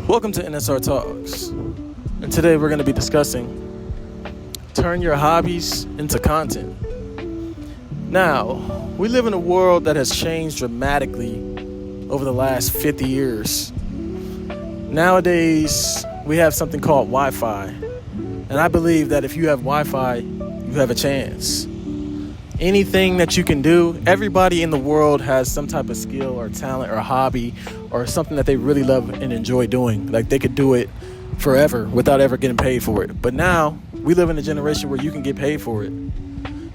Welcome to NSR Talks, and today we're going to be discussing turn your hobbies into content. Now, we live in a world that has changed dramatically over the last 50 years. Nowadays, we have something called Wi-Fi, and I believe that if you have Wi-Fi, you have a chance. Anything that you can do, everybody in the world has some type of skill or talent or hobby or something that they really love and enjoy doing. Like they could do it forever without ever getting paid for it. But now we live in a generation where you can get paid for it.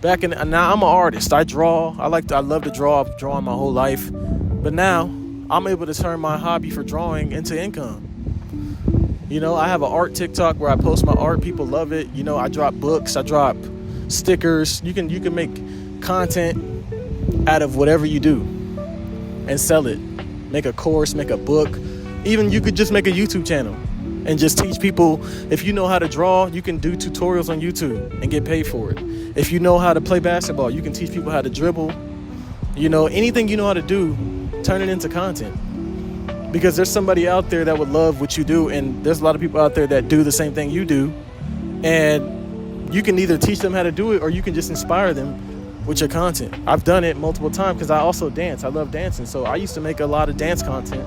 Now I'm an artist. I draw. I love to draw. I've drawn my whole life. But now I'm able to turn my hobby for drawing into income. You know, I have an art TikTok where I post my art. People love it. You know, I drop books. I drop stickers. You can make content out of whatever you do and sell it. Make a course, make a book. Even you could just make a YouTube channel and just teach people. If you know how to draw, you can do tutorials on YouTube and get paid for it. If you know how to play basketball, you can teach people how to dribble. You know, anything you know how to do, turn it into content. Because there's somebody out there that would love what you do, and there's a lot of people out there that do the same thing you do. And you can either teach them how to do it or you can just inspire them with your content. I've done it multiple times because I also dance. I love dancing. So I used to make a lot of dance content.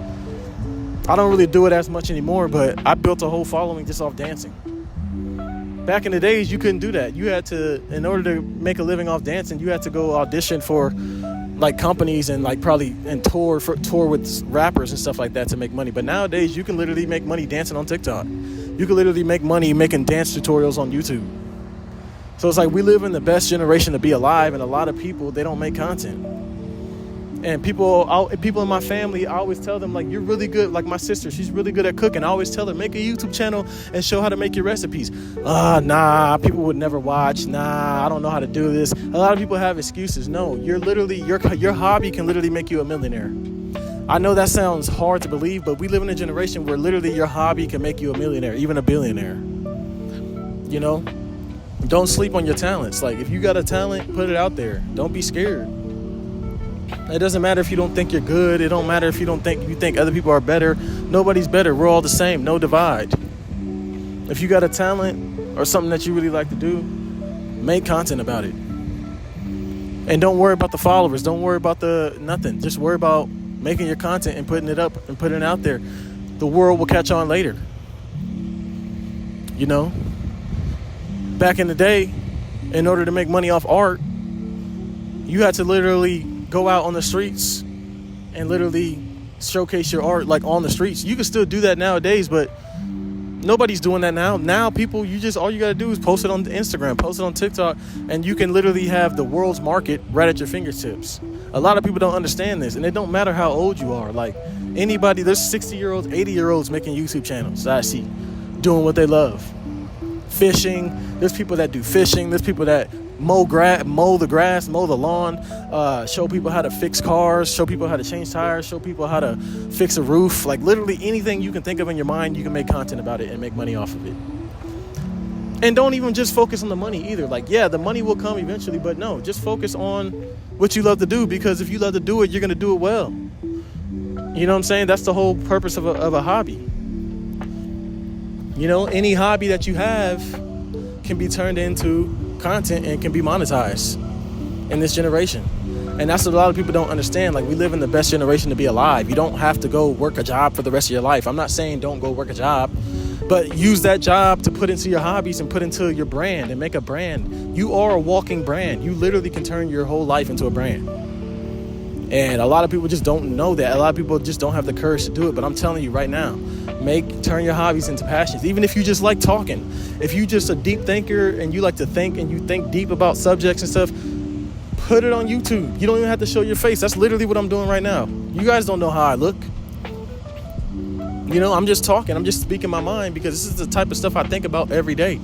I don't really do it as much anymore, but I built a whole following just off dancing. Back in the days, you couldn't do that. You had to, in order to make a living off dancing, you had to go audition for like companies and like probably and tour with rappers and stuff like that to make money. But nowadays, you can literally make money dancing on TikTok. You can literally make money making dance tutorials on YouTube. So it's like we live in the best generation to be alive, and a lot of people, they don't make content. And people in my family, I always tell them, like, you're really good. Like my sister, she's really good at cooking. I always tell her, make a YouTube channel and show how to make your recipes. Nah, people would never watch. Nah, I don't know how to do this. A lot of people have excuses. No, you're literally, your hobby can literally make you a millionaire. I know that sounds hard to believe, but we live in a generation where literally your hobby can make you a millionaire, even a billionaire. You know? Don't sleep on your talents. Like, if you got a talent, put it out there. Don't be scared. It doesn't matter if you don't think you're good. It don't matter if you think other people are better. Nobody's better. We're all the same. No divide. If you got a talent or something that you really like to do, make content about it. And don't worry about the followers. Don't worry about nothing. Just worry about making your content and putting it up and putting it out there. The world will catch on later. You know? Back in the day, in order to make money off art, you had to literally go out on the streets and literally showcase your art like on the streets. You can still do that nowadays, but nobody's doing that now. Now people, all you gotta do is post it on Instagram, post it on TikTok, and you can literally have the world's market right at your fingertips. A lot of people don't understand this, and it don't matter how old you are. Like anybody, there's 60-year-olds, 80-year-olds making YouTube channels that I see doing what they love. Fishing. There's people that do fishing. There's people that mow the grass, mow the lawn, show people how to fix cars, show people how to change tires, show people how to fix a roof. Like literally anything you can think of in your mind, you can make content about it and make money off of it. And don't even just focus on the money either. Like, yeah, the money will come eventually, but no, just focus on what you love to do, because if you love to do it, you're going to do it well. You know what I'm saying? That's the whole purpose of a hobby. You know, any hobby that you have can be turned into content and can be monetized in this generation. And that's what a lot of people don't understand. Like, we live in the best generation to be alive. You don't have to go work a job for the rest of your life. I'm not saying don't go work a job, but use that job to put into your hobbies and put into your brand and make a brand. You are a walking brand. You literally can turn your whole life into a brand. And a lot of people just don't know that. A lot of people just don't have the courage to do it. But I'm telling you right now, turn your hobbies into passions. Even if you just like talking, if you just a deep thinker and you like to think and you think deep about subjects and stuff, put it on YouTube. You don't even have to show your face. That's literally what I'm doing right now. You guys don't know how I look. You know, I'm just talking. I'm just speaking my mind, because this is the type of stuff I think about every day.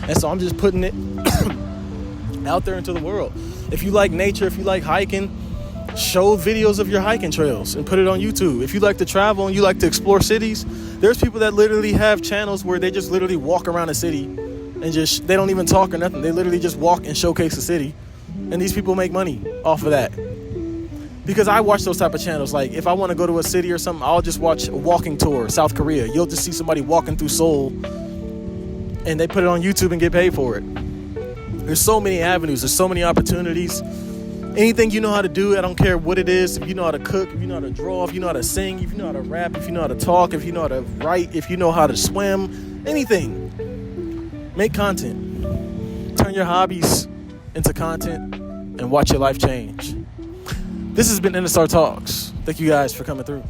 And so I'm just putting it out there into the world. If you like nature, if you like hiking, show videos of your hiking trails and put it on YouTube. If you like to travel and you like to explore cities, there's people that literally have channels where they just literally walk around a city and they don't even talk or nothing. They literally just walk and showcase the city. And these people make money off of that. Because I watch those type of channels. Like, if I want to go to a city or something, I'll just watch a walking tour, South Korea. You'll just see somebody walking through Seoul, and they put it on YouTube and get paid for it. There's so many avenues. There's so many opportunities. Anything you know how to do, I don't care what it is. If you know how to cook, if you know how to draw, if you know how to sing, if you know how to rap, if you know how to talk, if you know how to write, if you know how to swim, anything. Make content. Turn your hobbies into content and watch your life change. This has been NSR Talks. Thank you guys for coming through.